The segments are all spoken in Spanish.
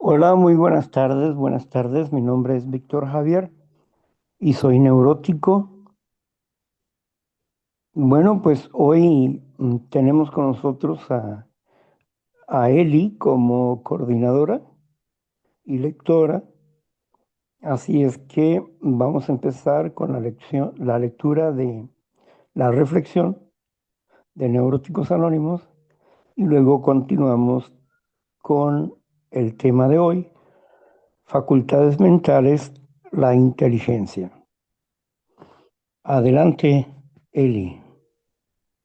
Hola, muy buenas tardes, buenas tardes. Mi nombre es Víctor Javier y soy neurótico. Bueno, pues hoy tenemos con nosotros a Eli como coordinadora y lectora. Así es que vamos a empezar con la lectura de la reflexión de Neuróticos Anónimos y luego continuamos con el tema de hoy, facultades mentales, la inteligencia. Adelante, Eli.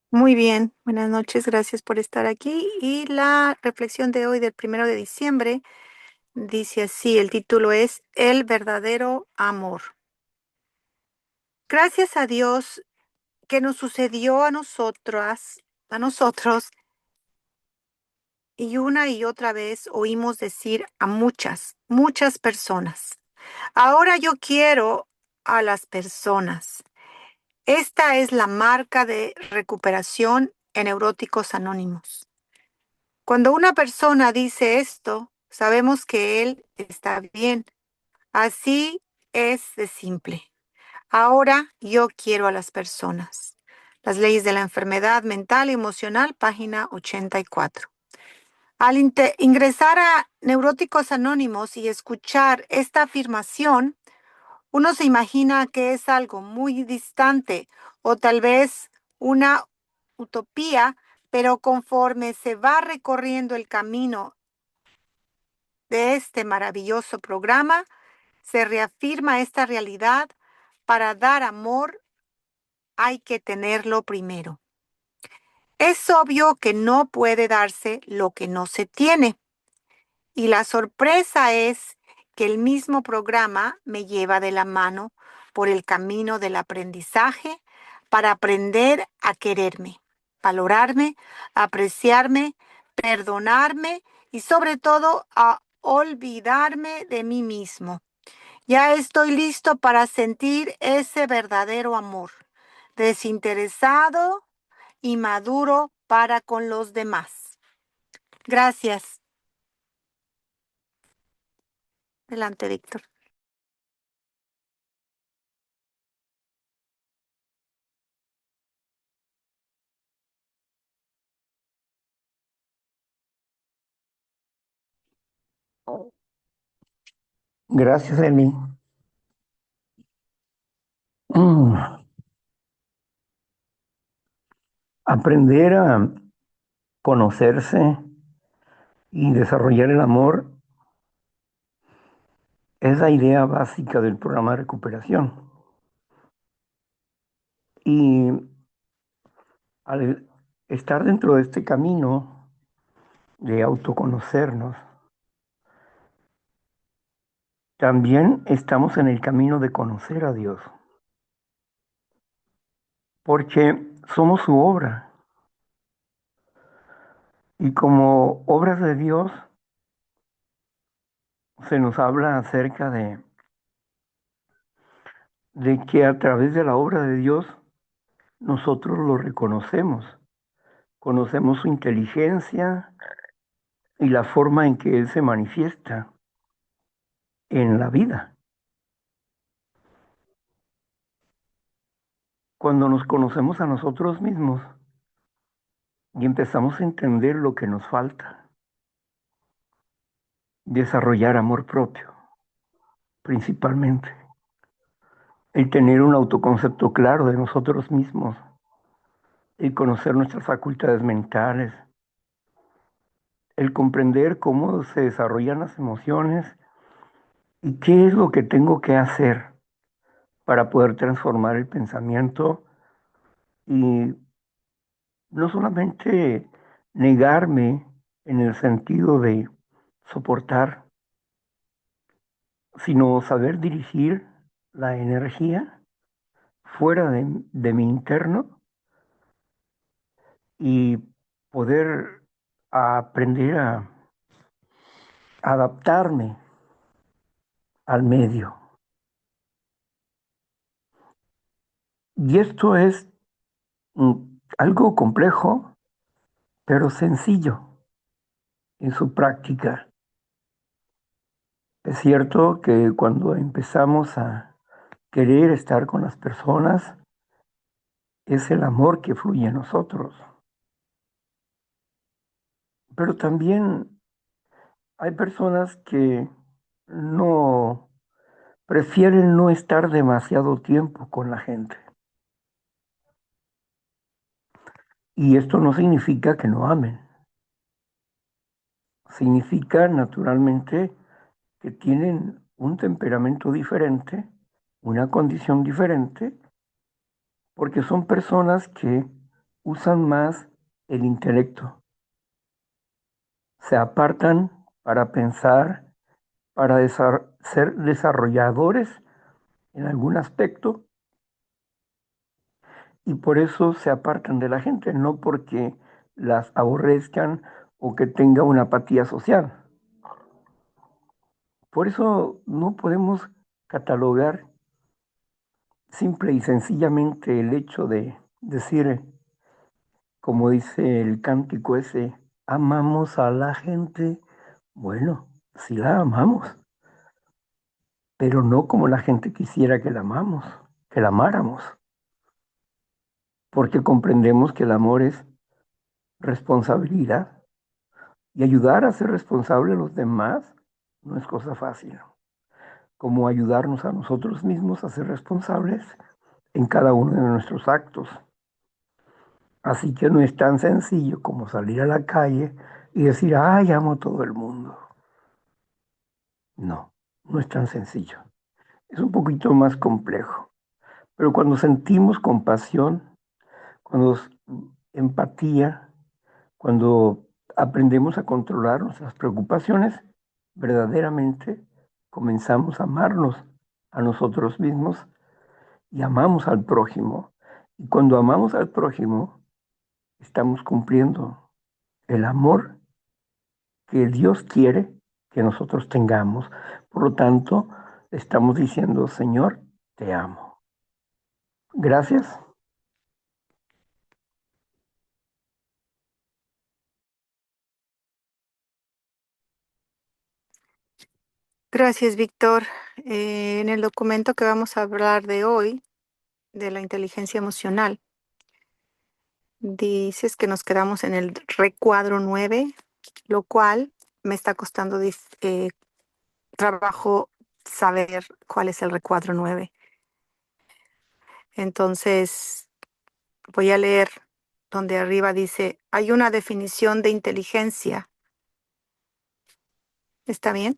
Muy bien, buenas noches, gracias por estar aquí. Y la reflexión de hoy, del 1 de diciembre, dice así, el título es El verdadero amor. Gracias a Dios que nos sucedió a nosotros, y otra vez oímos decir a muchas, muchas personas. Ahora yo quiero a las personas. Esta es la marca de recuperación en Neuróticos Anónimos. Cuando una persona dice esto, sabemos que él está bien. Así es de simple. Ahora yo quiero a las personas. Las leyes de la enfermedad mental y emocional, página 84. Al ingresar a Neuróticos Anónimos y escuchar esta afirmación, uno se imagina que es algo muy distante o tal vez una utopía, pero conforme se va recorriendo el camino de este maravilloso programa, se reafirma esta realidad. Para dar amor hay que tenerlo primero. Es obvio que no puede darse lo que no se tiene. Y la sorpresa es que el mismo programa me lleva de la mano por el camino del aprendizaje para aprender a quererme, valorarme, apreciarme, perdonarme y sobre todo a olvidarme de mí mismo. Ya estoy listo para sentir ese verdadero amor, desinteresado y maduro para con los demás. Gracias. Adelante, Víctor. Gracias, Eli. Mm, Aprender a conocerse y desarrollar el amor es la idea básica del programa de recuperación. Y al estar dentro de este camino de autoconocernos, también estamos en el camino de conocer a Dios, porque somos su obra. Y como obras de Dios, se nos habla acerca de que a través de la obra de Dios nosotros lo reconocemos, conocemos su inteligencia y la forma en que Él se manifiesta en la vida. Cuando nos conocemos a nosotros mismos y empezamos a entender lo que nos falta, desarrollar amor propio, principalmente, el tener un autoconcepto claro de nosotros mismos, el conocer nuestras facultades mentales, el comprender cómo se desarrollan las emociones y qué es lo que tengo que hacer para poder transformar el pensamiento y no solamente negarme en el sentido de soportar, sino saber dirigir la energía fuera de mi interno y poder aprender a adaptarme al medio. Y esto es mm, algo complejo, pero sencillo en su práctica. Es cierto que cuando empezamos a querer estar con las personas, es el amor que fluye en nosotros. Pero también hay personas que no prefieren no estar demasiado tiempo con la gente. Y esto no significa que no amen. Significa naturalmente que tienen un temperamento diferente, una condición diferente, porque son personas que usan más el intelecto, se apartan para pensar, para ser desarrolladores en algún aspecto y por eso se apartan de la gente, no porque las aborrezcan o que tenga una apatía social. Por eso no podemos catalogar simple y sencillamente el hecho de decir, como dice el cántico ese, amamos a la gente. Bueno, sí la amamos, pero no como la gente quisiera que la amamos, que la amáramos, porque comprendemos que el amor es responsabilidad y ayudar a ser responsable a los demás no es cosa fácil, como ayudarnos a nosotros mismos a ser responsables en cada uno de nuestros actos. Así que no es tan sencillo como salir a la calle y decir, ay, amo a todo el mundo. No, no es tan sencillo. Es un poquito más complejo. Pero cuando sentimos compasión, cuando empatía, cuando aprendemos a controlar nuestras preocupaciones, verdaderamente comenzamos a amarnos a nosotros mismos y amamos al prójimo. Y cuando amamos al prójimo, estamos cumpliendo el amor que Dios quiere que nosotros tengamos. Por lo tanto, estamos diciendo, Señor, te amo. Gracias. Gracias, Víctor. En el documento que vamos a hablar de hoy, de la inteligencia emocional, dices que nos quedamos en el recuadro 9, lo cual me está costando trabajo saber cuál es el recuadro 9. Entonces, voy a leer donde arriba dice, hay una definición de inteligencia. ¿Está bien?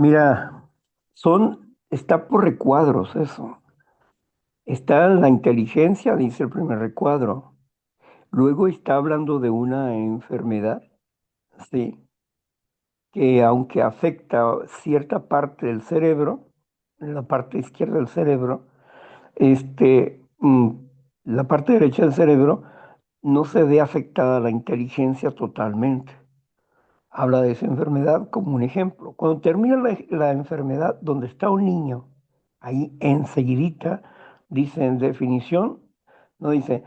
Mira, está por recuadros eso. Está la inteligencia, dice el primer recuadro. Luego está hablando de una enfermedad, sí, que aunque afecta cierta parte del cerebro, la parte izquierda del cerebro, la parte derecha del cerebro no se ve afectada la inteligencia totalmente. Habla de esa enfermedad como un ejemplo. Cuando termina la enfermedad, donde está un niño, ahí enseguidita dice en definición, no dice,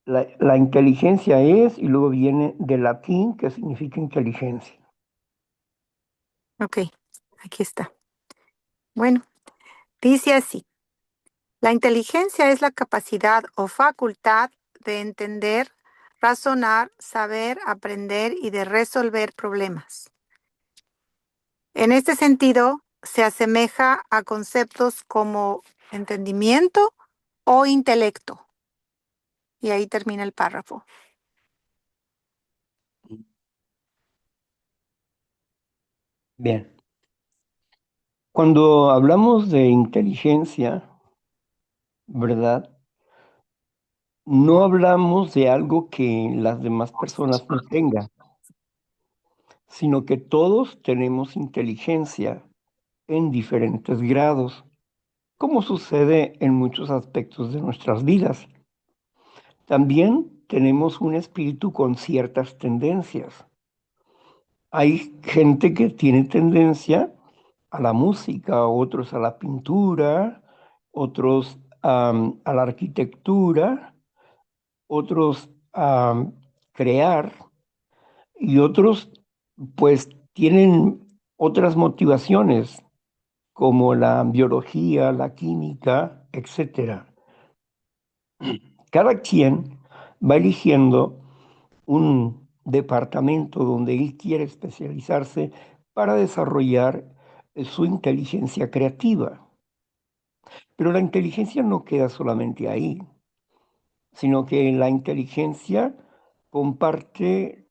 la inteligencia es, y luego viene del latín que significa inteligencia. Ok, aquí está. Bueno, dice así. La inteligencia es la capacidad o facultad de entender, razonar, saber, aprender y de resolver problemas. En este sentido, se asemeja a conceptos como entendimiento o intelecto. Y ahí termina el párrafo. Bien. Cuando hablamos de inteligencia, ¿verdad? No hablamos de algo que las demás personas no tengan, sino que todos tenemos inteligencia en diferentes grados, como sucede en muchos aspectos de nuestras vidas. También tenemos un espíritu con ciertas tendencias. Hay gente que tiene tendencia a la música, otros a la pintura, otros a la arquitectura, otros a crear. y otros pues tienen otras motivaciones como la biología, la química, etcétera. Cada quien va eligiendo un departamento donde él quiere especializarse para desarrollar su inteligencia creativa. Pero la inteligencia no queda solamente ahí, sino que la inteligencia comparte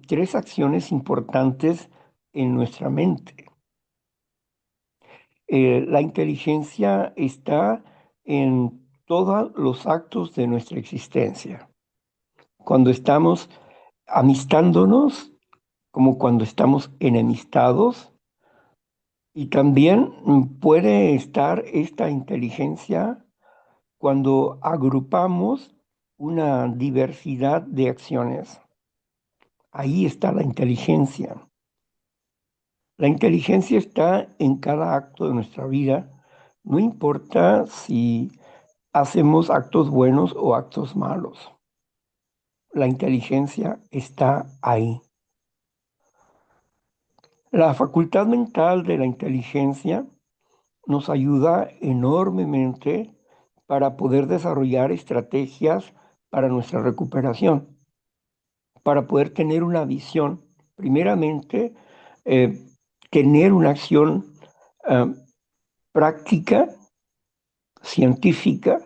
tres acciones importantes en nuestra mente. La inteligencia está en todos los actos de nuestra existencia. Cuando estamos amistándonos, como cuando estamos enemistados, y también puede estar esta inteligencia cuando agrupamos una diversidad de acciones. Ahí está la inteligencia. La inteligencia está en cada acto de nuestra vida, no importa si hacemos actos buenos o actos malos. La inteligencia está ahí. La facultad mental de la inteligencia nos ayuda enormemente para poder desarrollar estrategias para nuestra recuperación, para poder tener una visión, primeramente, eh, tener una acción eh, práctica, científica,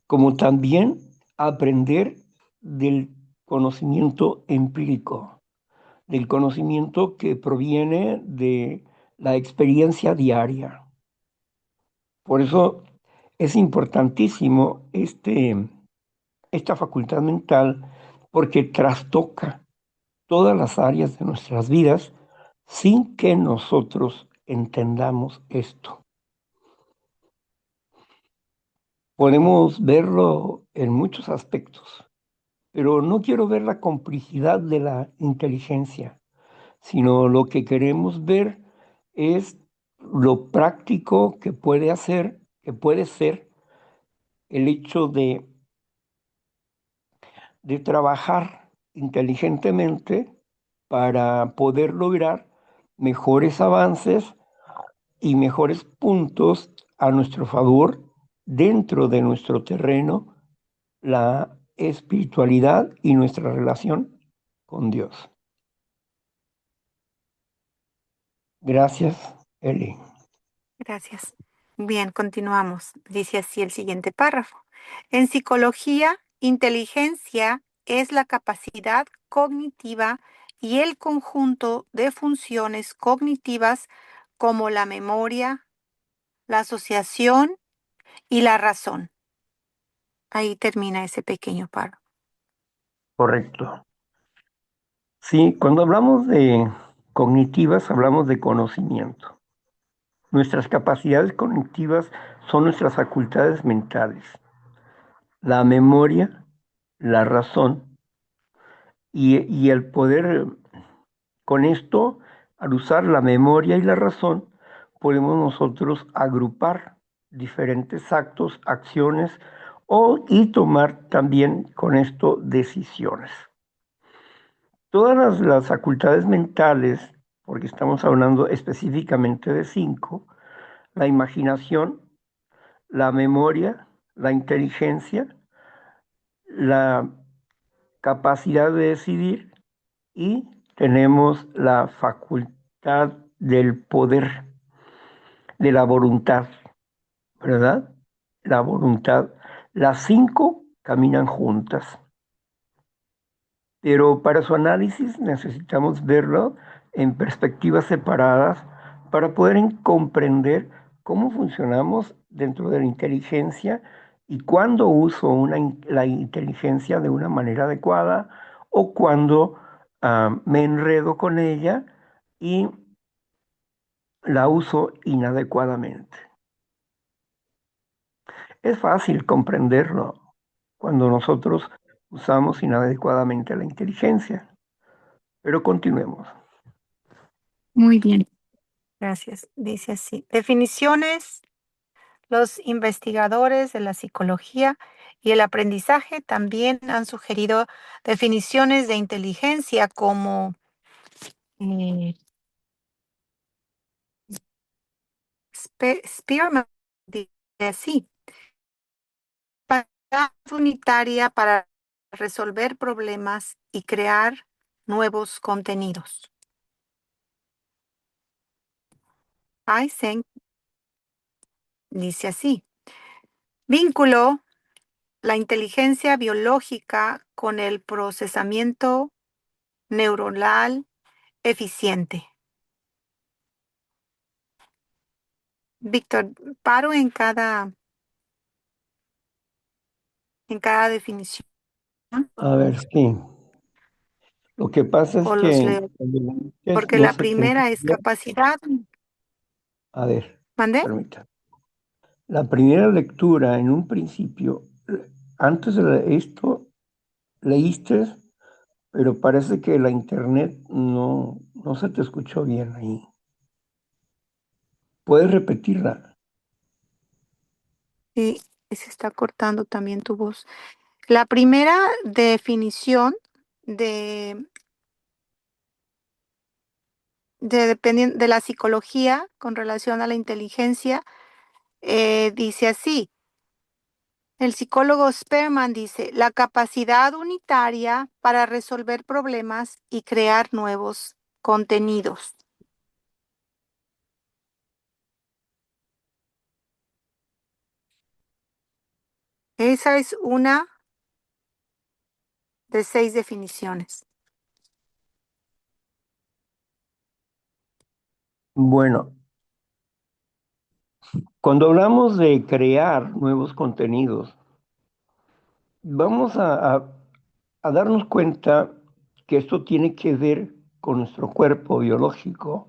como también aprender del conocimiento empírico, del conocimiento que proviene de la experiencia diaria. Por eso es importantísimo esta facultad mental porque trastoca todas las áreas de nuestras vidas sin que nosotros entendamos esto. Podemos verlo en muchos aspectos, pero no quiero ver la complicidad de la inteligencia, sino lo que queremos ver es lo práctico que puede hacer, que puede ser el hecho de trabajar inteligentemente para poder lograr mejores avances y mejores puntos a nuestro favor dentro de nuestro terreno, la espiritualidad y nuestra relación con Dios. Gracias, Eli. Gracias. Bien, continuamos. Dice así el siguiente párrafo. En psicología, inteligencia es la capacidad cognitiva y el conjunto de funciones cognitivas como la memoria, la asociación y la razón. Ahí termina ese pequeño párrafo. Correcto. Sí, cuando hablamos de cognitivas, hablamos de conocimiento. Nuestras capacidades cognitivas son nuestras facultades mentales, la memoria, la razón y el poder, con esto, al usar la memoria y la razón, podemos nosotros agrupar diferentes actos, acciones y tomar también con esto decisiones. Todas las facultades mentales, porque estamos hablando específicamente de cinco, la imaginación, la memoria, la inteligencia, la capacidad de decidir y tenemos la facultad del poder, de la voluntad, ¿verdad? La voluntad. Las cinco caminan juntas, pero para su análisis necesitamos verlo en perspectivas separadas para poder comprender cómo funcionamos dentro de la inteligencia y cuándo uso la inteligencia de una manera adecuada o cuándo me enredo con ella y la uso inadecuadamente. Es fácil comprenderlo cuando nosotros usamos inadecuadamente la inteligencia, pero continuemos. Muy bien. Gracias. Dice así. Definiciones. Los investigadores de la psicología y el aprendizaje también han sugerido definiciones de inteligencia como Eh, Spearman dice así, capacidad unitaria para resolver problemas y crear nuevos contenidos. Eysenck dice así, vínculo la inteligencia biológica con el procesamiento neuronal eficiente. Víctor, paro en cada definición A ver, sí. Lo que pasa es o los que leo, cuando dices porque no la se te primera es entendió. capacidad. A ver, ¿Mandé? permítame. La primera lectura, en un principio, antes de esto, leíste, pero parece que la internet no se te escuchó bien ahí. ¿Puedes repetirla? Sí, y se está cortando también tu voz. La primera definición de, de la psicología con relación a la inteligencia dice así. El psicólogo Spearman dice, la capacidad unitaria para resolver problemas y crear nuevos contenidos. Esa es una de 6 definiciones. Bueno, cuando hablamos de crear nuevos contenidos, vamos a darnos cuenta que esto tiene que ver con nuestro cuerpo biológico,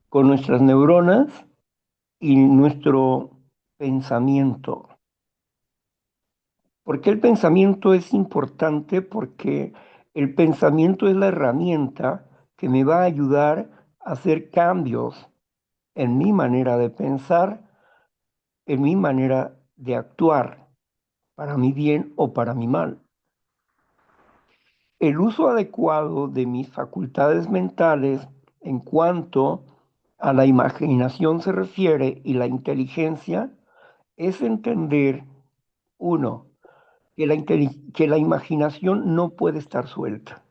con nuestras neuronas y nuestro pensamiento. ¿Por qué el pensamiento es importante? Porque el pensamiento es la herramienta que me va a ayudar a hacer cambios en mi manera de pensar, en mi manera de actuar, para mi bien o para mi mal. El uso adecuado de mis facultades mentales en cuanto a la imaginación se refiere y la inteligencia es entender, uno, que la imaginación no puede estar suelta,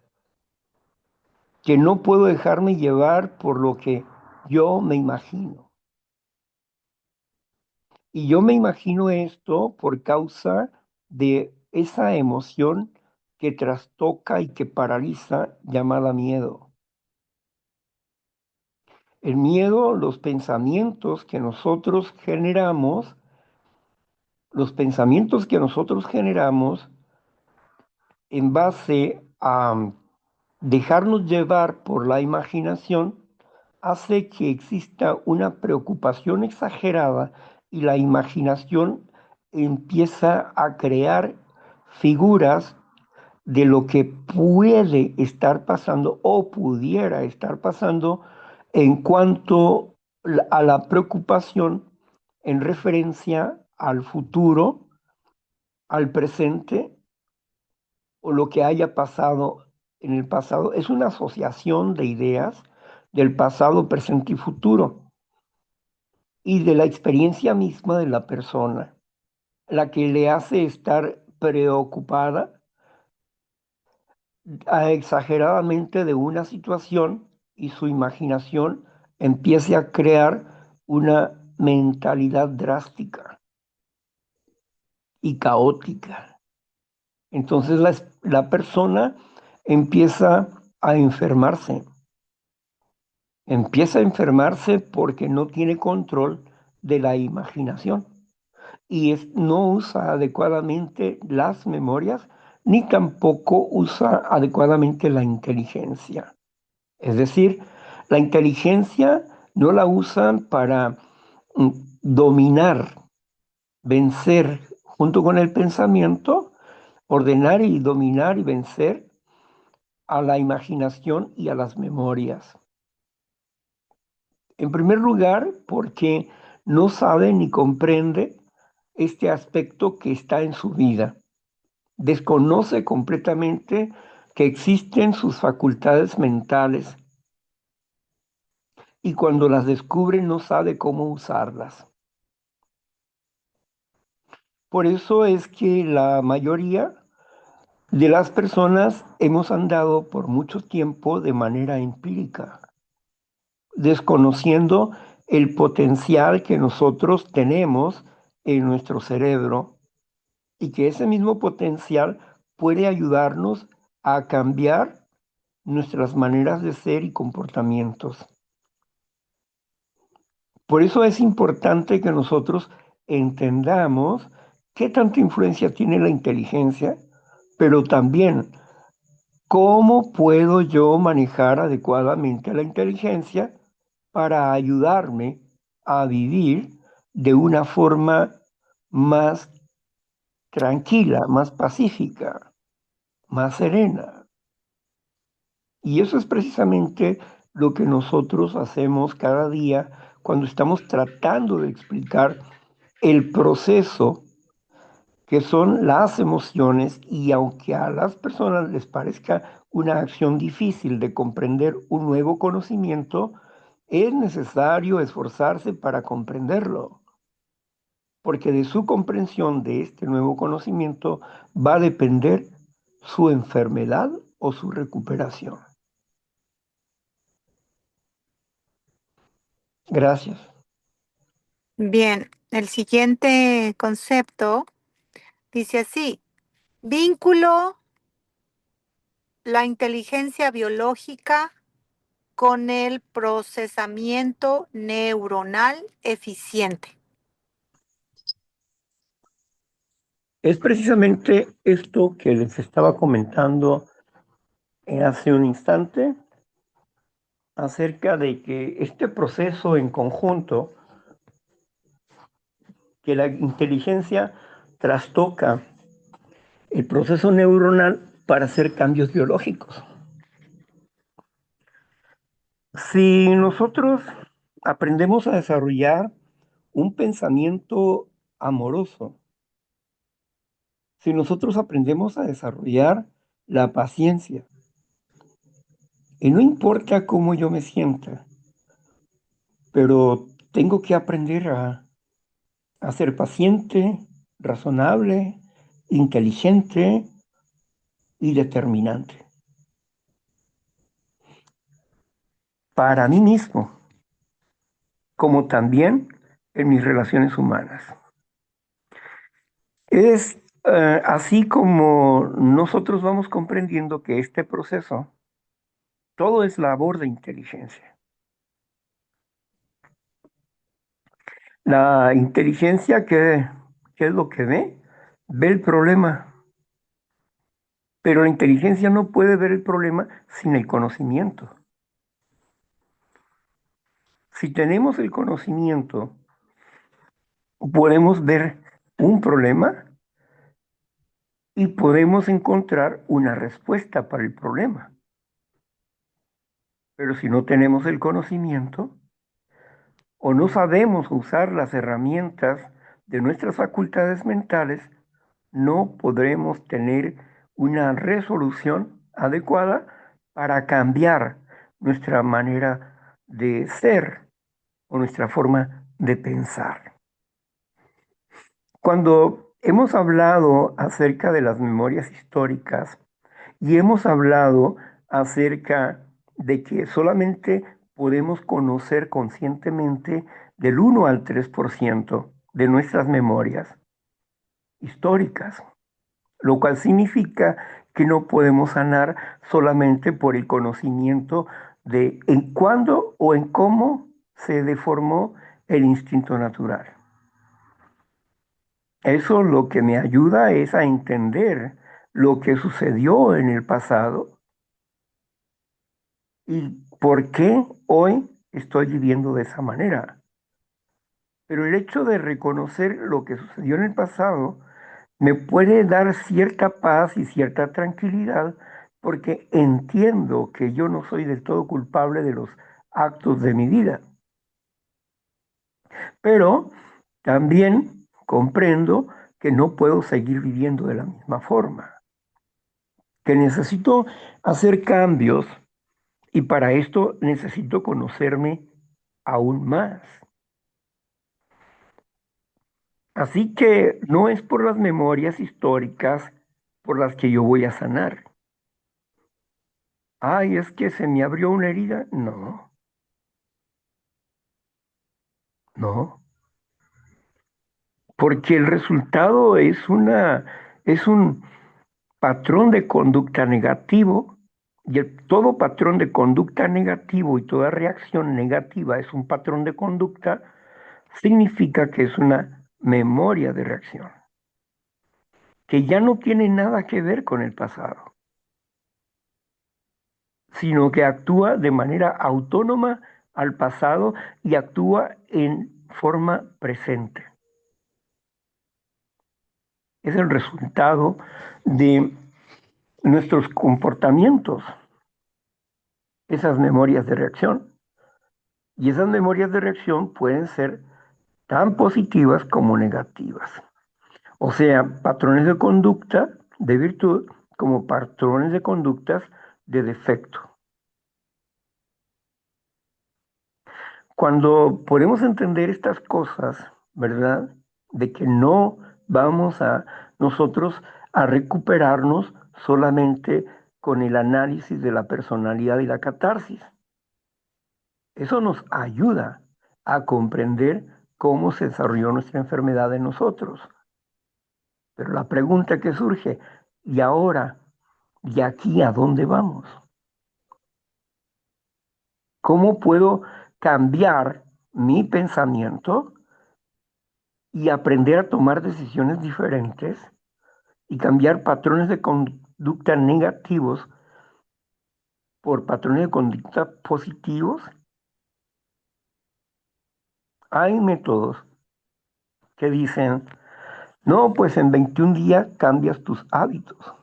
que no puedo dejarme llevar por lo que yo me imagino. Y yo me imagino esto por causa de esa emoción que trastoca y que paraliza llamada miedo. El miedo, los pensamientos que nosotros generamos, los pensamientos que nosotros generamos en base a dejarnos llevar por la imaginación, hace que exista una preocupación exagerada y la imaginación empieza a crear figuras de lo que puede estar pasando o pudiera estar pasando en cuanto a la preocupación en referencia al futuro, al presente o lo que haya pasado en el pasado. Es una asociación de ideas del pasado, presente y futuro y de la experiencia misma de la persona, la que le hace estar preocupada exageradamente de una situación y su imaginación empiece a crear una mentalidad drástica y caótica. Entonces la persona empieza a enfermarse, empieza a enfermarse porque no tiene control de la imaginación y no usa adecuadamente las memorias ni tampoco usa adecuadamente la inteligencia. Es decir, la inteligencia no la usan para mm, dominar, vencer junto con el pensamiento, ordenar y dominar y vencer a la imaginación y a las memorias. En primer lugar, porque no sabe ni comprende este aspecto que está en su vida. Desconoce completamente que existen sus facultades mentales y cuando las descubre no sabe cómo usarlas. Por eso es que la mayoría de las personas hemos andado por mucho tiempo de manera empírica, desconociendo el potencial que nosotros tenemos en nuestro cerebro y que ese mismo potencial puede ayudarnos a cambiar nuestras maneras de ser y comportamientos. Por eso es importante que nosotros entendamos qué tanta influencia tiene la inteligencia, pero también cómo puedo yo manejar adecuadamente la inteligencia para ayudarme a vivir de una forma más tranquila, más pacífica, más serena. Y eso es precisamente lo que nosotros hacemos cada día cuando estamos tratando de explicar el proceso que son las emociones, y aunque a las personas les parezca una acción difícil de comprender un nuevo conocimiento, es necesario esforzarse para comprenderlo, porque de su comprensión de este nuevo conocimiento va a depender su enfermedad o su recuperación. Gracias. Bien, el siguiente concepto dice así, vínculo la inteligencia biológica con el procesamiento neuronal eficiente. Es precisamente esto que les estaba comentando hace un instante acerca de que este proceso en conjunto, que la inteligencia trastoca el proceso neuronal para hacer cambios biológicos. Si nosotros aprendemos a desarrollar un pensamiento amoroso, si nosotros aprendemos a desarrollar la paciencia, y no importa cómo yo me sienta, pero tengo que aprender a ser paciente, razonable, inteligente y determinante. Para mí mismo, como también en mis relaciones humanas. Es así como nosotros vamos comprendiendo que este proceso, todo es labor de inteligencia. La inteligencia, ¿qué es lo que ve? Ve el problema, pero la inteligencia no puede ver el problema sin el conocimiento. Si tenemos el conocimiento, podemos ver un problema y podemos encontrar una respuesta para el problema. Pero si no tenemos el conocimiento o no sabemos usar las herramientas de nuestras facultades mentales, no podremos tener una resolución adecuada para cambiar nuestra manera de ser o nuestra forma de pensar. Cuando hemos hablado acerca de las memorias históricas y hemos hablado acerca de que solamente podemos conocer conscientemente del 1 al 3% de nuestras memorias históricas, lo cual significa que no podemos sanar solamente por el conocimiento de en cuándo o en cómo se deformó el instinto natural. Eso lo que me ayuda es a entender lo que sucedió en el pasado y por qué hoy estoy viviendo de esa manera. Pero el hecho de reconocer lo que sucedió en el pasado me puede dar cierta paz y cierta tranquilidad porque entiendo que yo no soy del todo culpable de los actos de mi vida. Pero también comprendo que no puedo seguir viviendo de la misma forma, que necesito hacer cambios y para esto necesito conocerme aún más. Así que no es por las memorias históricas por las que yo voy a sanar. Ay, es que se me abrió una herida. No, no, porque el resultado es un patrón de conducta negativo y todo patrón de conducta negativo y toda reacción negativa es un patrón de conducta, significa que es una memoria de reacción, que ya no tiene nada que ver con el pasado, sino que actúa de manera autónoma al pasado y actúa en forma presente. Es el resultado de nuestros comportamientos, esas memorias de reacción. Y esas memorias de reacción pueden ser tan positivas como negativas. O sea, patrones de conducta de virtud como patrones de conductas de defecto. Cuando podemos entender estas cosas, ¿verdad? De que no vamos a nosotros a recuperarnos solamente con el análisis de la personalidad y la catarsis. Eso nos ayuda a comprender cómo se desarrolló nuestra enfermedad en nosotros. Pero la pregunta que surge, ¿y ahora, de aquí a dónde vamos? ¿Cómo puedo cambiar mi pensamiento y aprender a tomar decisiones diferentes y cambiar patrones de conducta negativos por patrones de conducta positivos? Hay métodos que dicen, no, pues en 21 días cambias tus hábitos.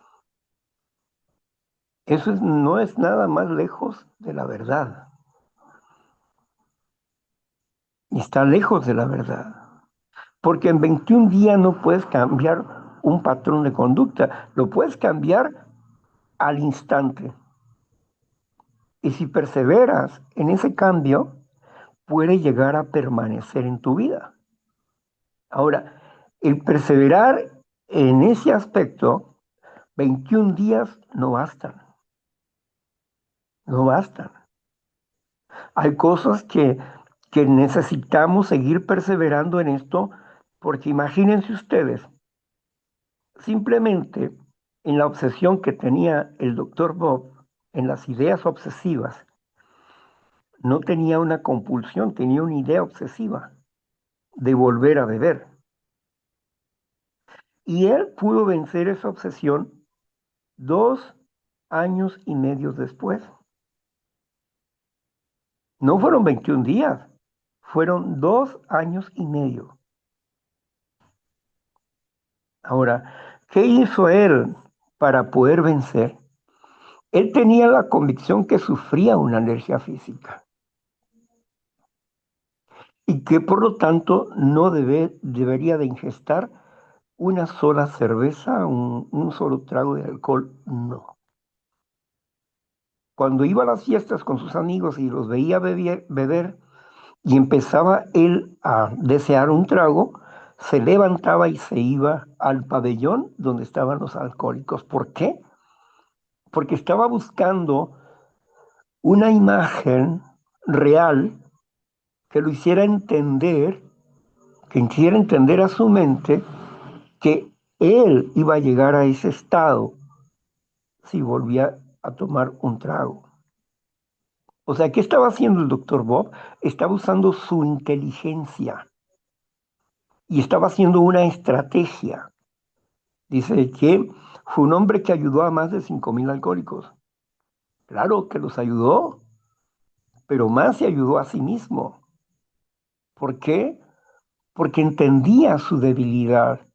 No es nada más lejos de la verdad. Y está lejos de la verdad. Porque en 21 días no puedes cambiar un patrón de conducta, lo puedes cambiar al instante. Y si perseveras en ese cambio, puede llegar a permanecer en tu vida. Ahora, el perseverar en ese aspecto, 21 días no bastan. No bastan. Hay cosas que necesitamos seguir perseverando en esto, porque imagínense ustedes, simplemente en la obsesión que tenía el doctor Bob, en las ideas obsesivas, no tenía una compulsión, tenía una idea obsesiva de volver a beber. Y él pudo vencer esa obsesión 2 años y medio después. No fueron 21 días, fueron 2 años y medio. Ahora, ¿qué hizo él para poder vencer? Él tenía la convicción que sufría una alergia física y que por lo tanto no debería de ingestar una sola cerveza, un solo trago de alcohol, no. Cuando iba a las fiestas con sus amigos y los veía beber y empezaba él a desear un trago, se levantaba y se iba al pabellón donde estaban los alcohólicos. ¿Por qué? Porque estaba buscando una imagen real que lo hiciera entender, que hiciera entender a su mente que él iba a llegar a ese estado si volvía a tomar un trago. O sea, ¿qué estaba haciendo el doctor Bob? Estaba usando su inteligencia y estaba haciendo una estrategia. Dice que fue un hombre que ayudó a más de 5,000 alcohólicos. Claro que los ayudó, pero más se ayudó a sí mismo. ¿Por qué? Porque entendía su debilidad,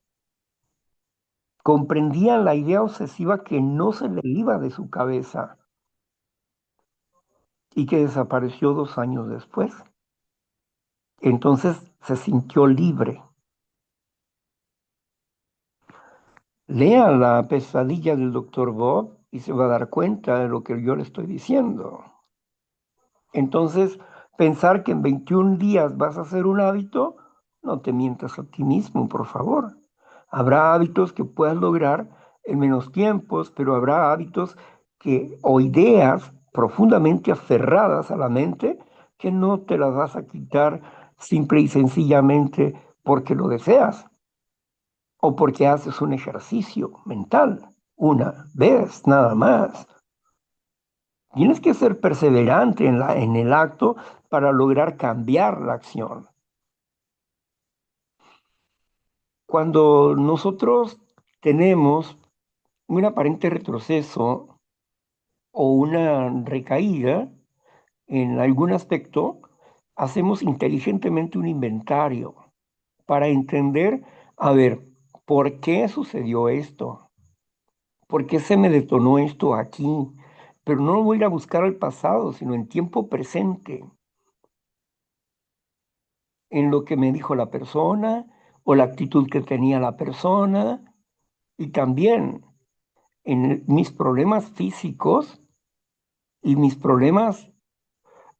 comprendía la idea obsesiva que no se le iba de su cabeza y que desapareció 2 años después. Entonces se sintió libre. Lea la pesadilla del doctor Bob y se va a dar cuenta de lo que yo le estoy diciendo. Entonces, Pensar que en 21 días vas a hacer un hábito, no te mientas a ti mismo, por favor. Habrá hábitos que puedas lograr en menos tiempos, pero habrá hábitos o ideas profundamente aferradas a la mente que no te las vas a quitar simple y sencillamente porque lo deseas o porque haces un ejercicio mental una vez nada más. Tienes que ser perseverante en el acto para lograr cambiar la acción. Cuando nosotros tenemos un aparente retroceso o una recaída en algún aspecto, hacemos inteligentemente un inventario para entender, a ver, ¿por qué sucedió esto? ¿Por qué se me detonó esto aquí? Pero no voy a ir a buscar al pasado, sino en tiempo presente, en lo que me dijo la persona o la actitud que tenía la persona y también en mis problemas físicos y mis problemas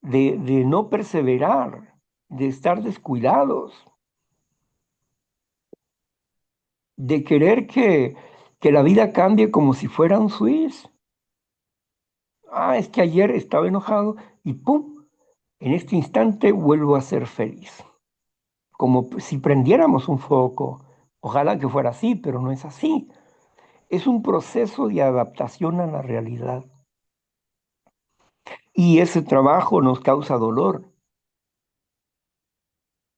de no perseverar, de estar descuidados, de querer que la vida cambie como si fuera un Swiss. Ah, es que ayer estaba enojado y ¡pum! En este instante vuelvo a ser feliz. Como si prendiéramos un foco. Ojalá que fuera así, pero no es así. Es un proceso de adaptación a la realidad. Y ese trabajo nos causa dolor.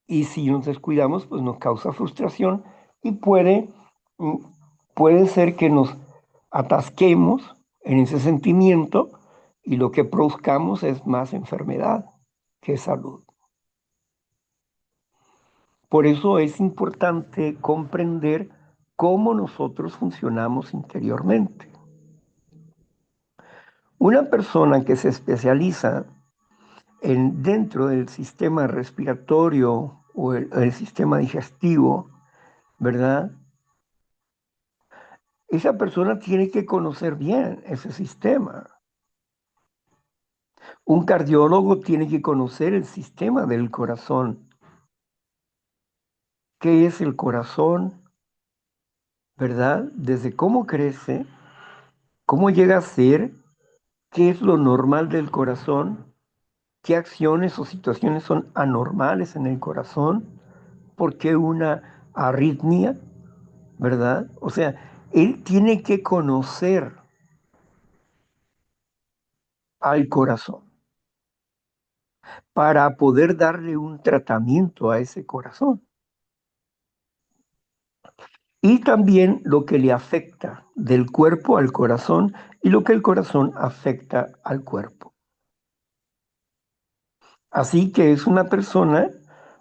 Y si nos descuidamos, pues nos causa frustración y mm, puede ser que nos atasquemos en ese sentimiento y lo que produzcamos es más enfermedad que salud. Por eso es importante comprender cómo nosotros funcionamos interiormente. Una persona que se especializa dentro del sistema respiratorio o el sistema digestivo, ¿verdad? Esa persona tiene que conocer bien ese sistema. Un cardiólogo tiene que conocer el sistema del corazón. ¿Qué es el corazón? ¿Verdad? Desde cómo crece, cómo llega a ser, qué es lo normal del corazón, qué acciones o situaciones son anormales en el corazón, por qué una arritmia, ¿verdad? O sea, él tiene que conocer al corazón para poder darle un tratamiento a ese corazón. Y también lo que le afecta del cuerpo al corazón y lo que el corazón afecta al cuerpo. Así que es una persona,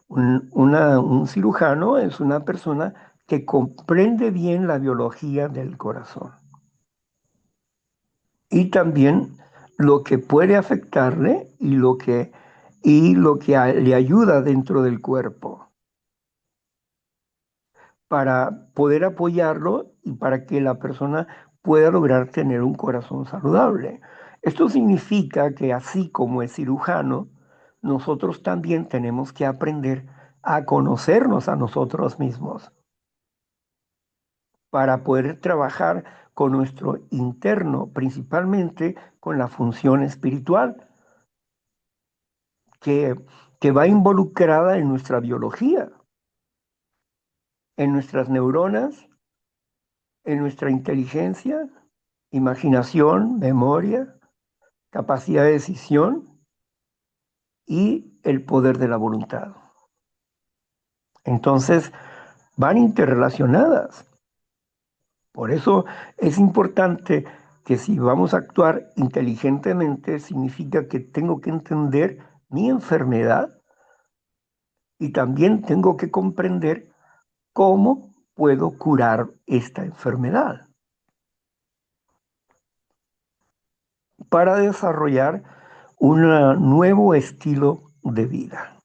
un cirujano es una persona que comprende bien la biología del corazón y también lo que puede afectarle y lo que le ayuda dentro del cuerpo para poder apoyarlo y para que la persona pueda lograr tener un corazón saludable. Esto significa que así como es cirujano, nosotros también tenemos que aprender a conocernos a nosotros mismos para poder trabajar con nuestro interno, principalmente con la función espiritual que, que va involucrada en nuestra biología, en nuestras neuronas, en nuestra inteligencia, imaginación, memoria, capacidad de decisión y el poder de la voluntad. Entonces, van interrelacionadas. Por eso es importante que si vamos a actuar inteligentemente, significa que tengo que entender mi enfermedad y también tengo que comprender cómo puedo curar esta enfermedad para desarrollar un nuevo estilo de vida.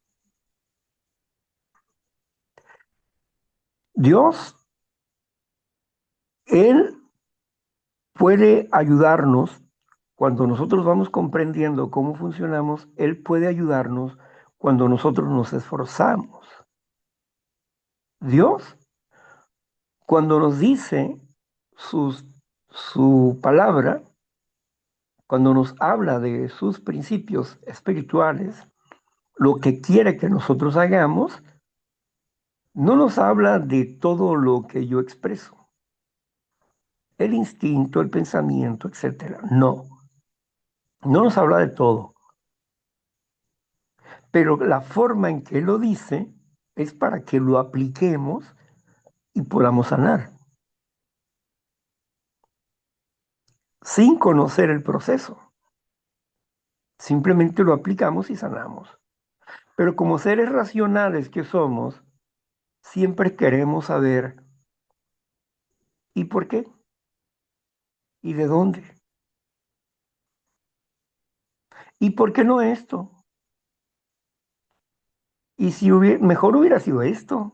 Dios, Él puede ayudarnos Cuando nosotros vamos comprendiendo cómo funcionamos, Él puede ayudarnos cuando nosotros nos esforzamos. Dios, cuando nos dice su palabra, cuando nos habla de sus principios espirituales, lo que quiere que nosotros hagamos, no nos habla de todo lo que yo expreso, el instinto, el pensamiento, etcétera. No, no nos habla de todo, pero la forma en que lo dice es para que lo apliquemos y podamos sanar, sin conocer el proceso. Simplemente lo aplicamos y sanamos. Pero como seres racionales que somos, siempre queremos saber ¿y por qué? ¿Y de dónde? ¿Y por qué no esto? ¿Y si mejor hubiera sido esto?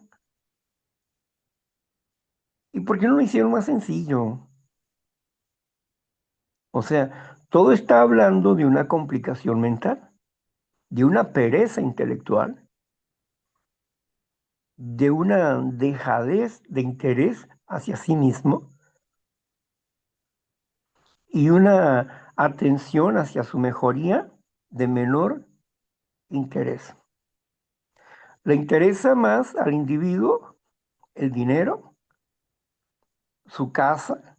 ¿Y por qué no lo hicieron más sencillo? O sea, todo está hablando de una complicación mental, de una pereza intelectual, de una dejadez de interés hacia sí mismo y una atención hacia su mejoría de menor interés. Le interesa más al individuo el dinero, su casa,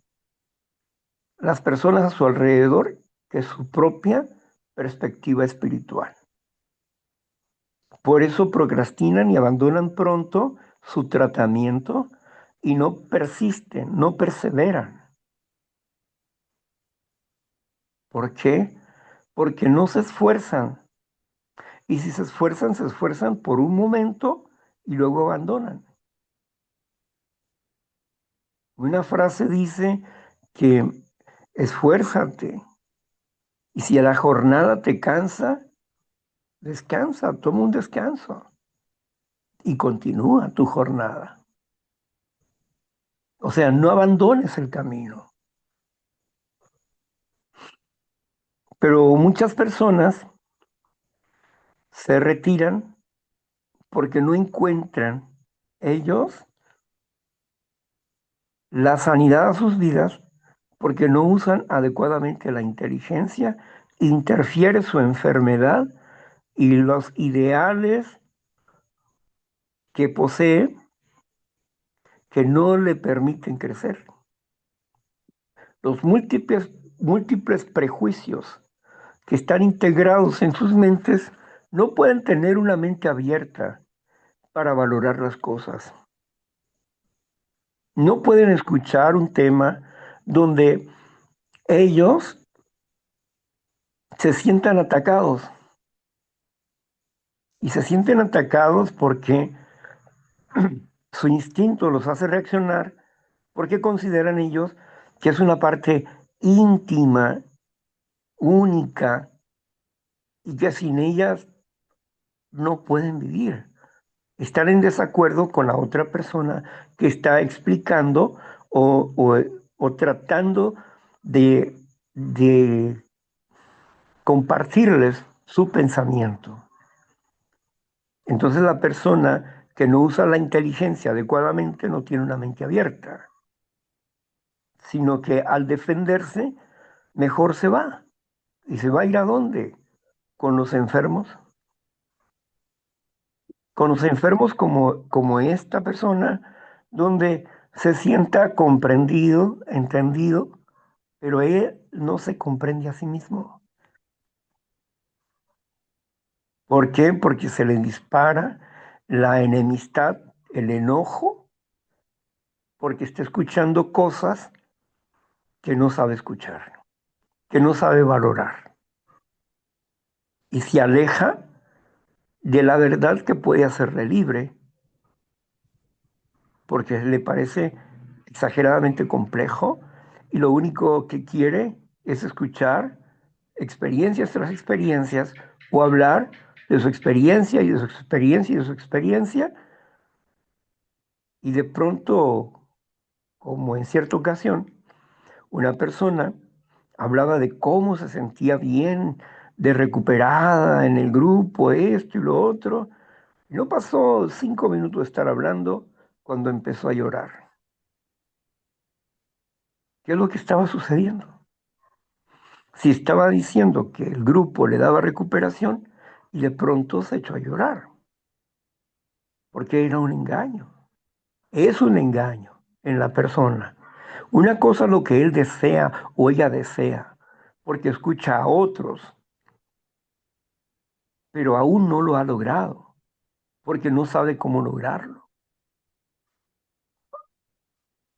las personas a su alrededor, que su propia perspectiva espiritual. Por eso procrastinan y abandonan pronto su tratamiento y no persisten, no perseveran. ¿Por qué? Porque no se esfuerzan. Y si se esfuerzan por un momento y luego abandonan. Una frase dice que esfuérzate y si a la jornada te cansa, descansa, toma un descanso y continúa tu jornada. O sea, no abandones el camino. Pero muchas personas se retiran porque no encuentran ellos la sanidad a sus vidas porque no usan adecuadamente la inteligencia, interfiere su enfermedad y los ideales que posee que no le permiten crecer. Los múltiples prejuicios que están integrados en sus mentes no pueden tener una mente abierta para valorar las cosas. No pueden escuchar un tema donde ellos se sientan atacados y se sienten atacados porque su instinto los hace reaccionar porque consideran ellos que es una parte íntima, única y que sin ellas no pueden vivir. Están en desacuerdo con la otra persona que está explicando o tratando de compartirles su pensamiento. Entonces la persona que no usa la inteligencia adecuadamente no tiene una mente abierta, sino que al defenderse mejor se va. ¿Y se va a ir a dónde? Con los enfermos. Con los enfermos como esta persona, donde se sienta comprendido, entendido, pero él no se comprende a sí mismo. ¿Por qué? Porque se le dispara la enemistad, el enojo, porque está escuchando cosas que no sabe escuchar, que no sabe valorar. Y se aleja de la verdad que puede hacerle libre, porque le parece exageradamente complejo y lo único que quiere es escuchar experiencias tras experiencias o hablar de su experiencia y de su experiencia y de su experiencia y de pronto, como en cierta ocasión, una persona Hablaba de cómo se sentía bien, de recuperada en el grupo, esto y lo otro. Y no pasó 5 minutos de estar hablando cuando empezó a llorar. ¿Qué es lo que estaba sucediendo? Si estaba diciendo que el grupo le daba recuperación y de pronto se echó a llorar, porque era un engaño. Es un engaño en la persona. Una cosa es lo que él desea o ella desea, porque escucha a otros, pero aún no lo ha logrado, porque no sabe cómo lograrlo.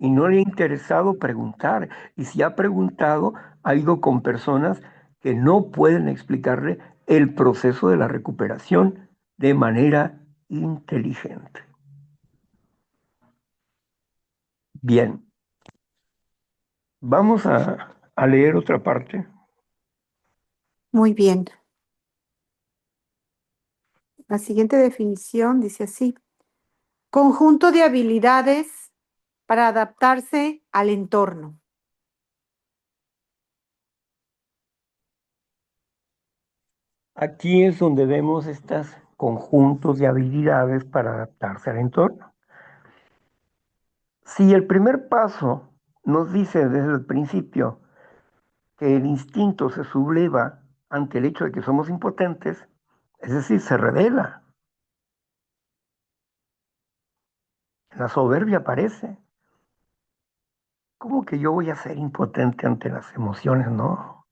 Y no le ha interesado preguntar. Y si ha preguntado, ha ido con personas que no pueden explicarle el proceso de la recuperación de manera inteligente. Bien, vamos a leer otra parte. Muy bien. La siguiente definición dice así: conjunto de habilidades para adaptarse al entorno. Aquí es donde vemos estos conjuntos de habilidades para adaptarse al entorno. Si el primer paso nos dice desde el principio que el instinto se subleva ante el hecho de que somos impotentes, es decir, se revela, la soberbia aparece. ¿Cómo que yo voy a ser impotente ante las emociones? No.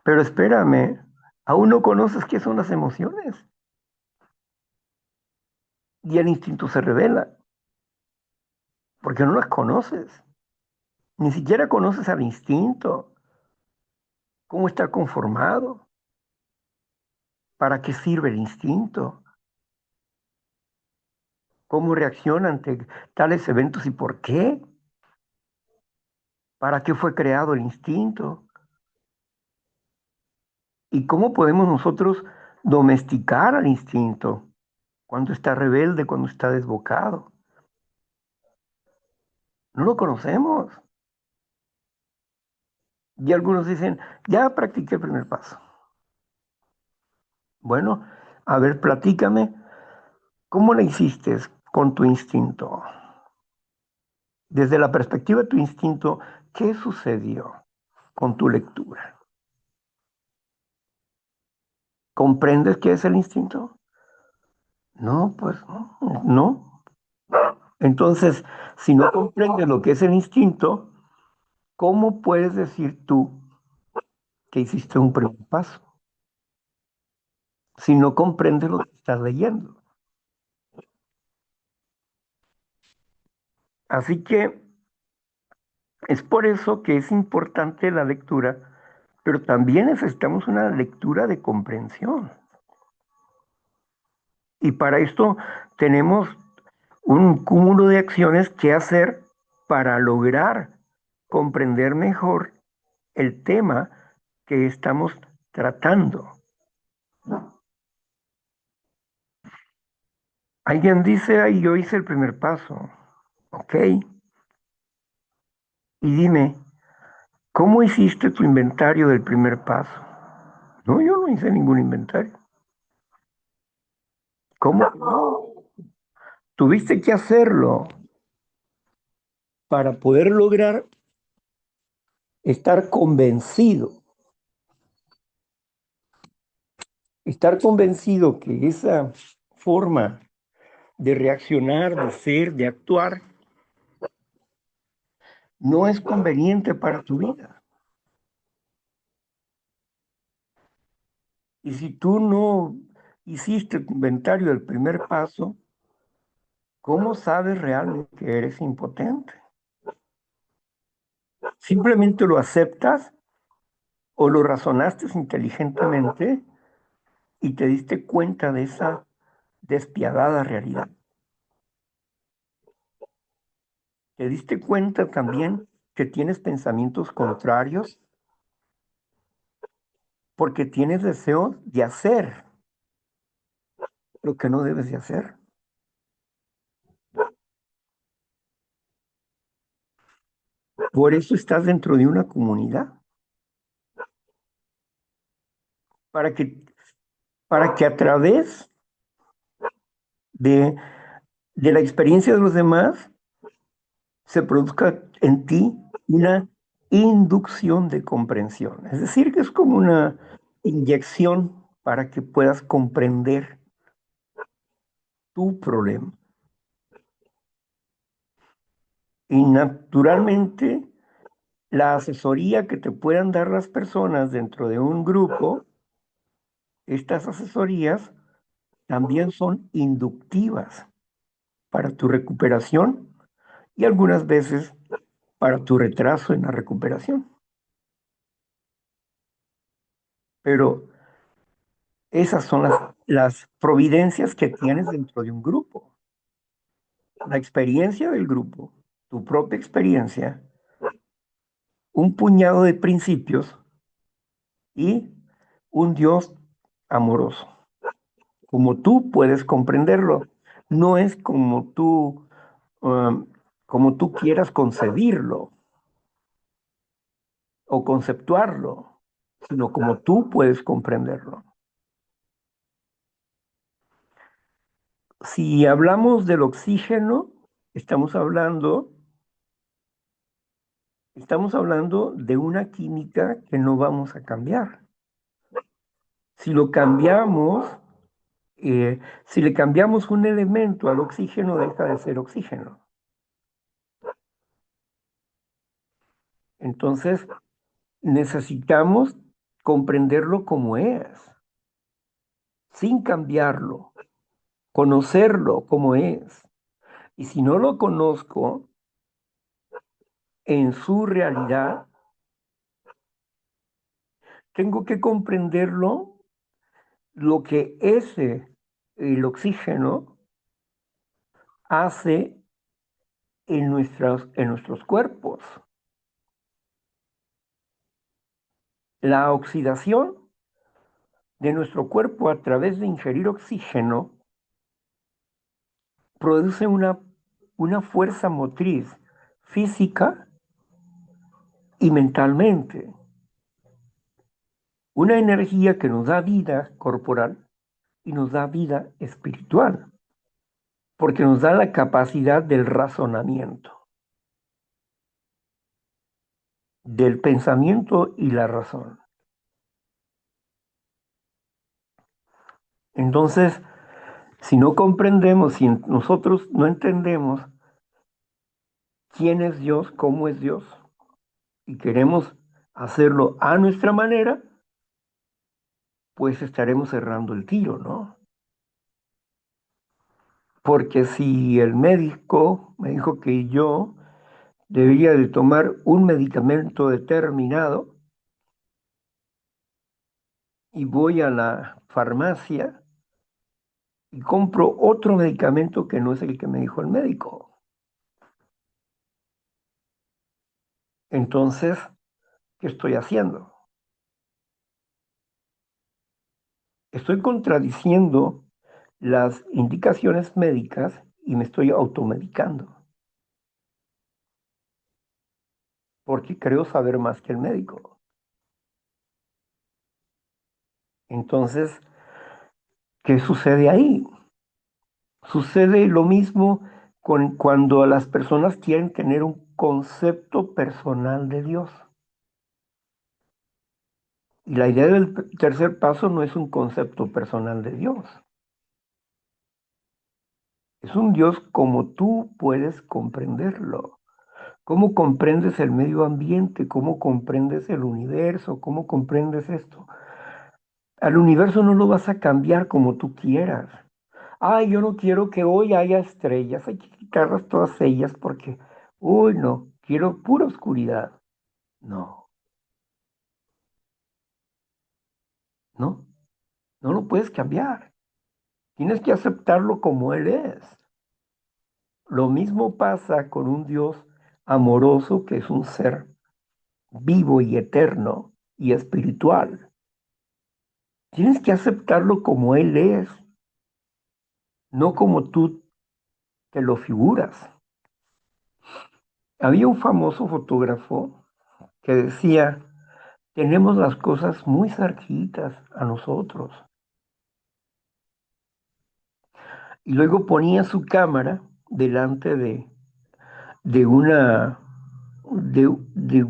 Pero espérame, aún no conoces qué son las emociones y el instinto se revela porque no las conoces. Ni siquiera conoces al instinto, cómo está conformado, para qué sirve el instinto, cómo reacciona ante tales eventos y por qué, para qué fue creado el instinto y cómo podemos nosotros domesticar al instinto cuando está rebelde, cuando está desbocado. No lo conocemos. Y algunos dicen, ya practiqué el primer paso. Bueno, a ver, platícame, ¿cómo le hiciste con tu instinto? Desde la perspectiva de tu instinto, ¿qué sucedió con tu lectura? ¿Comprendes qué es el instinto? No, pues no. No. Entonces, si no comprendes lo que es el instinto, ¿cómo puedes decir tú que hiciste un primer paso? Si no comprendes lo que estás leyendo. Así que es por eso que es importante la lectura, pero también necesitamos una lectura de comprensión. Y para esto tenemos un cúmulo de acciones que hacer para lograr comprender mejor el tema que estamos tratando. Alguien dice, ay, yo hice el primer paso, ok, y dime, ¿cómo hiciste tu inventario del primer paso? No, yo no hice ningún inventario. ¿Cómo? No, tuviste que hacerlo para poder lograr estar convencido que esa forma de reaccionar, de ser, de actuar, no es conveniente para tu vida. Y si tú no hiciste tu inventario del primer paso, ¿cómo sabes realmente que eres impotente? ¿Simplemente lo aceptas o lo razonaste inteligentemente y te diste cuenta de esa despiadada realidad? ¿Te diste cuenta también que tienes pensamientos contrarios porque tienes deseo de hacer lo que no debes de hacer? Por eso estás dentro de una comunidad, para que, para que a través de, de la experiencia de los demás se produzca en ti una inducción de comprensión. Es decir, que es como una inyección para que puedas comprender tu problema. Y naturalmente, la asesoría que te puedan dar las personas dentro de un grupo, estas asesorías también son inductivas para tu recuperación y algunas veces para tu retraso en la recuperación. Pero esas son las providencias que tienes dentro de un grupo. La experiencia del grupo, tu propia experiencia, un puñado de principios y un Dios amoroso. Como tú puedes comprenderlo, no es um, como tú quieras concebirlo o conceptuarlo, sino como tú puedes comprenderlo. Si hablamos del oxígeno, estamos hablando, estamos hablando de una química que no vamos a cambiar. Si lo cambiamos, si le cambiamos un elemento al oxígeno, deja de ser oxígeno. Entonces, necesitamos comprenderlo como es, sin cambiarlo, conocerlo como es. Y si no lo conozco en su realidad, tengo que comprenderlo lo que el oxígeno, hace en nuestros cuerpos. La oxidación de nuestro cuerpo a través de ingerir oxígeno produce una fuerza motriz física y mentalmente, una energía que nos da vida corporal y nos da vida espiritual, porque nos da la capacidad del razonamiento, del pensamiento y la razón. Entonces, si no comprendemos, si nosotros no entendemos quién es Dios, cómo es Dios, y queremos hacerlo a nuestra manera, pues estaremos cerrando el tiro, ¿no? Porque si el médico me dijo que yo debería de tomar un medicamento determinado y voy a la farmacia y compro otro medicamento que no es el que me dijo el médico. Entonces, ¿qué estoy haciendo? Estoy contradiciendo las indicaciones médicas y me estoy automedicando porque creo saber más que el médico. Entonces, ¿qué sucede ahí? Sucede lo mismo cuando las personas quieren tener un concepto personal de Dios. Y la idea del tercer paso no es un concepto personal de Dios. Es un Dios como tú puedes comprenderlo. ¿Cómo comprendes el medio ambiente? ¿Cómo comprendes el universo? ¿Cómo comprendes esto? Al universo no lo vas a cambiar como tú quieras. Ay, yo no quiero que hoy haya estrellas, hay que quitarlas todas ellas porque, uy, no, quiero pura oscuridad. No, no, no lo puedes cambiar. Tienes que aceptarlo como Él es. Lo mismo pasa con un Dios amoroso que es un ser vivo y eterno y espiritual. Tienes que aceptarlo como Él es, no como tú te lo figuras. Había un famoso fotógrafo que decía, tenemos las cosas muy cerquitas a nosotros. Y luego ponía su cámara delante de una, de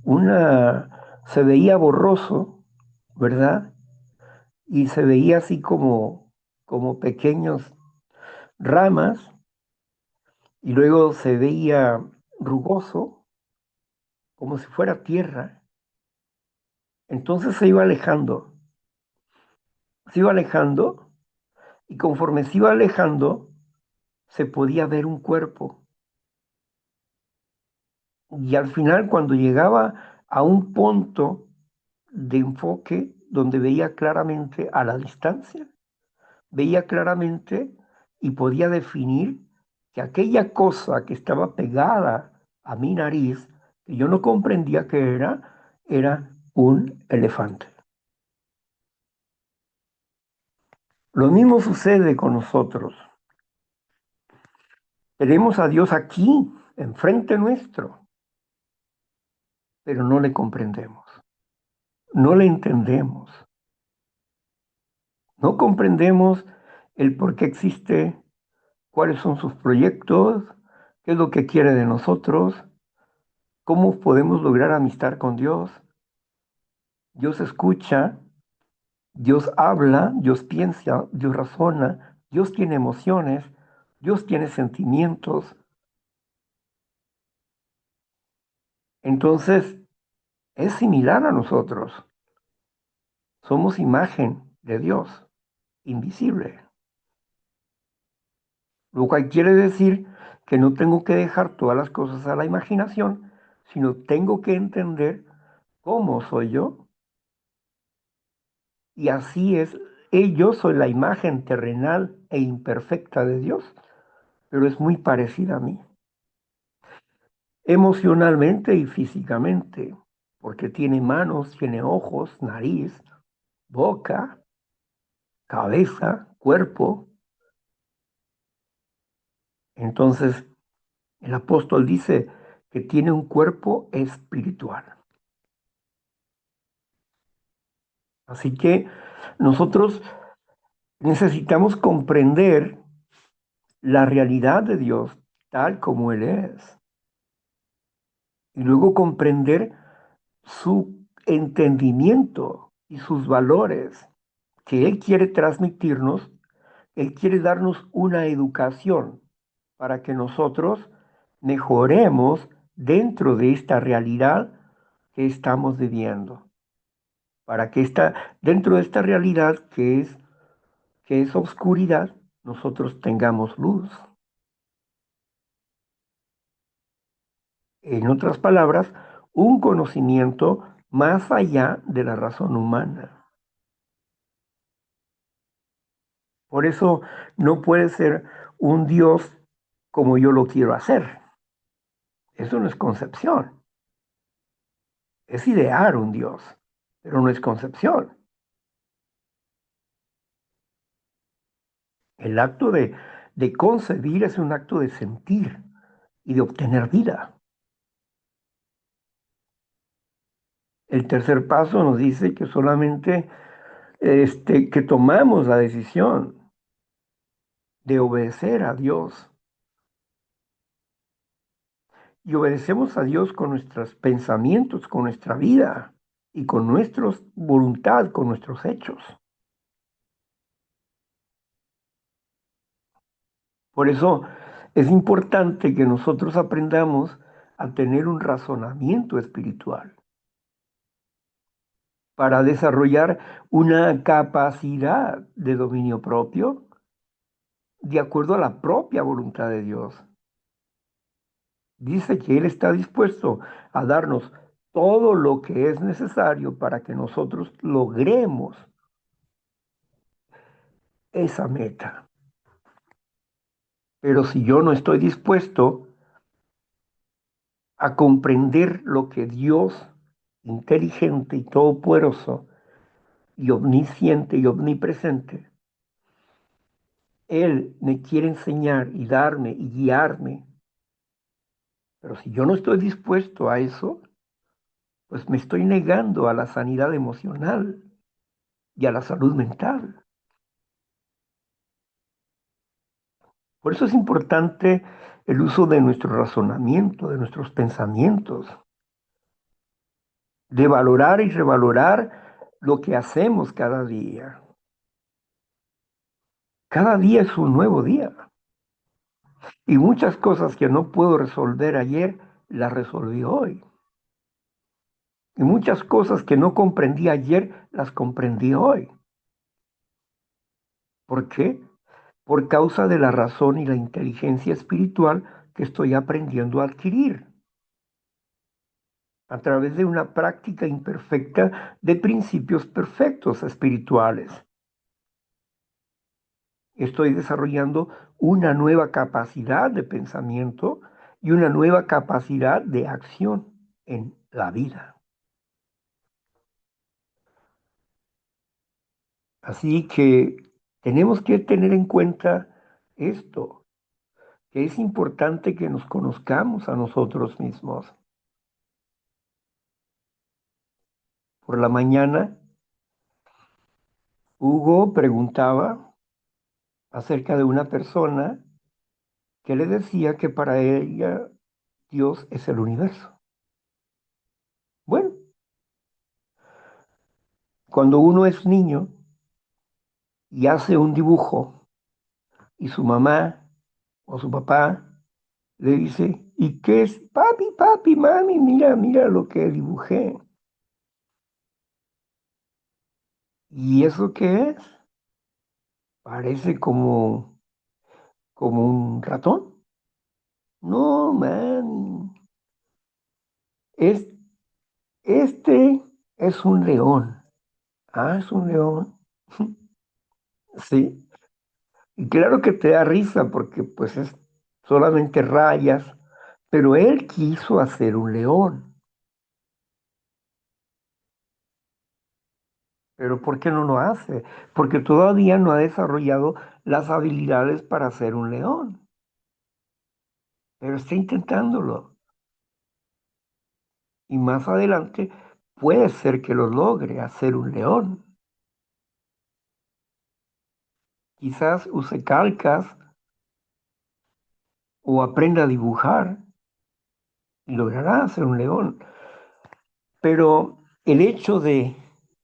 una, se veía borroso, ¿verdad? Y se veía así como pequeños ramas, y luego se veía rugoso, como si fuera tierra. Entonces se iba alejando, y conforme se iba alejando, se podía ver un cuerpo. Y al final, cuando llegaba a un punto de enfoque donde veía claramente a la distancia, veía claramente y podía definir que aquella cosa que estaba pegada a mi nariz, que yo no comprendía que era un elefante. Lo mismo sucede con nosotros. Tenemos a Dios aquí, enfrente nuestro, pero no le comprendemos, no le entendemos, no comprendemos el por qué existe, cuáles son sus proyectos, qué es lo que quiere de nosotros, cómo podemos lograr amistad con Dios. Dios escucha, Dios habla, Dios piensa, Dios razona, Dios tiene emociones, Dios tiene sentimientos. Entonces, es similar a nosotros. Somos imagen de Dios, invisible. Lo cual quiere decir que no tengo que dejar todas las cosas a la imaginación, sino tengo que entender cómo soy yo. Y así es, yo soy la imagen terrenal e imperfecta de Dios, pero es muy parecida a mí, emocionalmente y físicamente, porque tiene manos, tiene ojos, nariz, boca, cabeza, cuerpo. Entonces, el apóstol dice que tiene un cuerpo espiritual. Así que nosotros necesitamos comprender la realidad de Dios tal como Él es y luego comprender su entendimiento y sus valores que Él quiere transmitirnos. Él quiere darnos una educación para que nosotros mejoremos dentro de esta realidad que estamos viviendo, para que dentro de esta realidad que es oscuridad, nosotros tengamos luz. En otras palabras, un conocimiento más allá de la razón humana. Por eso no puede ser un Dios como yo lo quiero hacer. Eso no es concepción. Es idear un Dios, pero no es concepción. El acto de concebir es un acto de sentir y de obtener vida. El tercer paso nos dice que solamente que tomamos la decisión de obedecer a Dios. Y obedecemos a Dios con nuestros pensamientos, con nuestra vida y con nuestra voluntad, con nuestros hechos. Por eso es importante que nosotros aprendamos a tener un razonamiento espiritual para desarrollar una capacidad de dominio propio de acuerdo a la propia voluntad de Dios. Dice que Él está dispuesto a darnos todo lo que es necesario para que nosotros logremos esa meta. Pero si yo no estoy dispuesto a comprender lo que Dios, inteligente y todopoderoso, y omnisciente y omnipresente, Él me quiere enseñar y darme y guiarme. Pero si yo no estoy dispuesto a eso, pues me estoy negando a la sanidad emocional y a la salud mental. Por eso es importante el uso de nuestro razonamiento, de nuestros pensamientos, de valorar y revalorar lo que hacemos cada día. Cada día es un nuevo día. Y muchas cosas que no puedo resolver ayer, las resolví hoy. Y muchas cosas que no comprendí ayer, las comprendí hoy. ¿Por qué? Por causa de la razón y la inteligencia espiritual que estoy aprendiendo a adquirir a través de una práctica imperfecta de principios perfectos espirituales. Estoy desarrollando una nueva capacidad de pensamiento y una nueva capacidad de acción en la vida. Así que tenemos que tener en cuenta esto, que es importante que nos conozcamos a nosotros mismos. Por la mañana, Hugo preguntaba acerca de una persona que le decía que para ella Dios es el universo. Bueno, cuando uno es niño y hace un dibujo y su mamá o su papá le dice, ¿y qué es? Papi, papi, mami, mira, mira lo que dibujé. ¿Y eso qué es? Parece como un ratón. No, man. Es, este es un león. Ah, es un león. Sí. Y claro que te da risa porque pues es solamente rayas, pero él quiso hacer un león. Pero ¿por qué no lo hace? Porque todavía no ha desarrollado las habilidades para hacer un león. Pero está intentándolo. Y más adelante puede ser que lo logre hacer un león. Quizás use calcas o aprenda a dibujar y logrará hacer un león. Pero el hecho de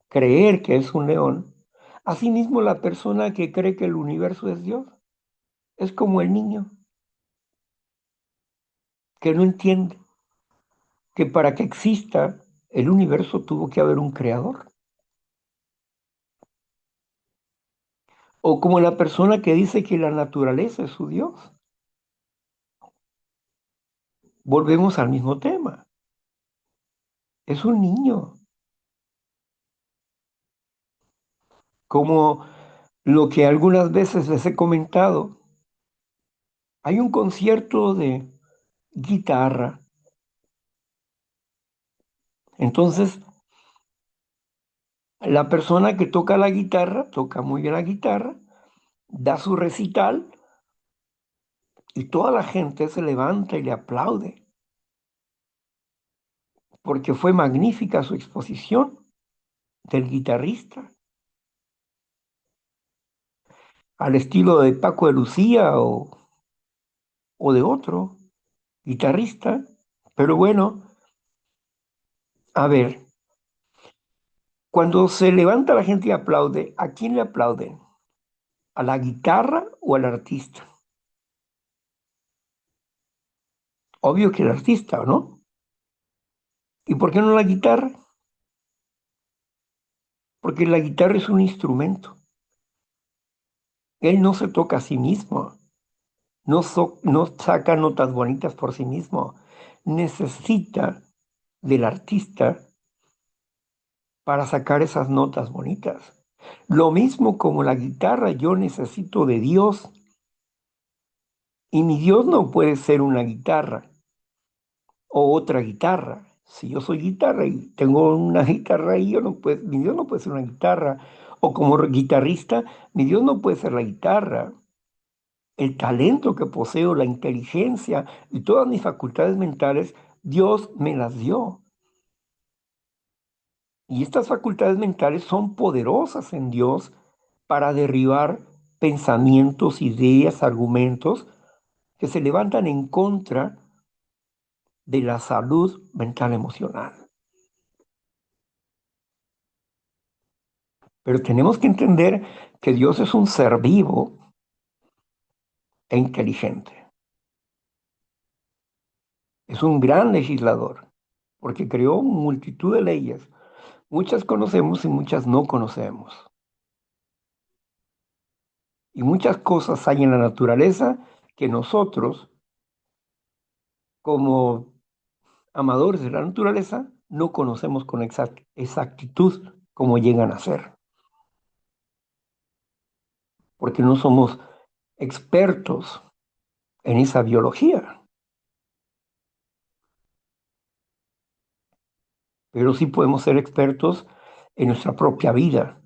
creer que es un león, asimismo la persona que cree que el universo es Dios, es como el niño que no entiende que para que exista el universo tuvo que haber un creador. O como la persona que dice que la naturaleza es su Dios. Volvemos al mismo tema. Es un niño. Como lo que algunas veces les he comentado, hay un concierto de guitarra. Entonces, la persona que toca la guitarra, toca muy bien la guitarra, da su recital y toda la gente se levanta y le aplaude, porque fue magnífica su exposición del guitarrista, al estilo de Paco de Lucía o de otro guitarrista. Pero bueno, a ver, cuando se levanta la gente y aplaude, ¿a quién le aplauden? ¿A la guitarra o al artista? Obvio que el artista, ¿no? ¿Y por qué no la guitarra? Porque la guitarra es un instrumento. Él no se toca a sí mismo, no saca notas bonitas por sí mismo. Necesita del artista para sacar esas notas bonitas. Lo mismo como la guitarra, yo necesito de Dios. Y mi Dios no puede ser una guitarra o otra guitarra. Si yo soy guitarra y tengo una guitarra ahí, mi Dios no puede ser una guitarra. O como guitarrista, mi Dios no puede ser la guitarra. El talento que poseo, la inteligencia y todas mis facultades mentales, Dios me las dio. Y estas facultades mentales son poderosas en Dios para derribar pensamientos, ideas, argumentos que se levantan en contra de la salud mental emocional. Pero tenemos que entender que Dios es un ser vivo e inteligente. Es un gran legislador, porque creó multitud de leyes. Muchas conocemos y muchas no conocemos. Y muchas cosas hay en la naturaleza que nosotros, como amadores de la naturaleza, no conocemos con exactitud cómo llegan a ser, porque no somos expertos en esa biología, pero sí podemos ser expertos en nuestra propia vida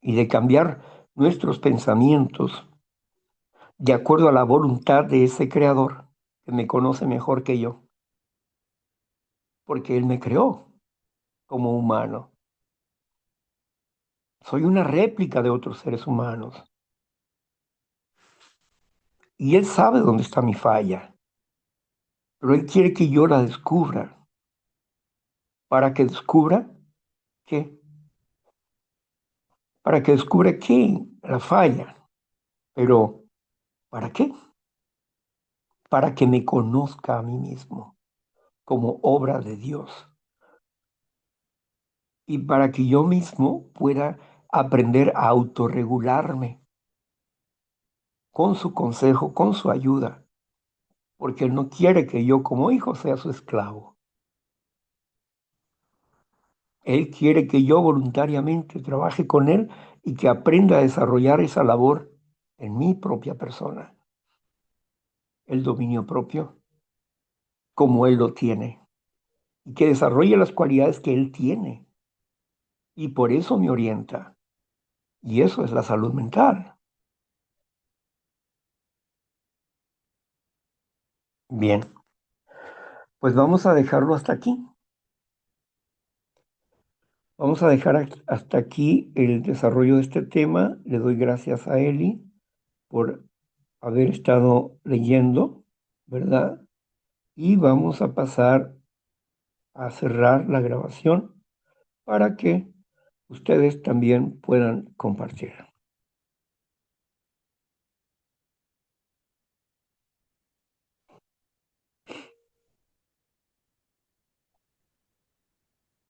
y de cambiar nuestros pensamientos de acuerdo a la voluntad de ese creador que me conoce mejor que yo, porque él me creó como humano. Soy una réplica de otros seres humanos y él sabe dónde está mi falla, pero él quiere que yo la descubra. ¿Para que descubra qué? Para que descubra qué, la falla. Pero, ¿para qué? Para que me conozca a mí mismo como obra de Dios y para que yo mismo pueda aprender a autorregularme con su consejo, con su ayuda, porque Él no quiere que yo como hijo sea su esclavo. Él quiere que yo voluntariamente trabaje con Él y que aprenda a desarrollar esa labor en mi propia persona, el dominio propio, como Él lo tiene, y que desarrolle las cualidades que Él tiene. Y por eso me orienta. Y eso es la salud mental. Bien, pues vamos a dejarlo hasta aquí. Vamos a dejar hasta aquí el desarrollo de este tema. Le doy gracias a Eli por haber estado leyendo, ¿verdad? Y vamos a pasar a cerrar la grabación para que ustedes también puedan compartir.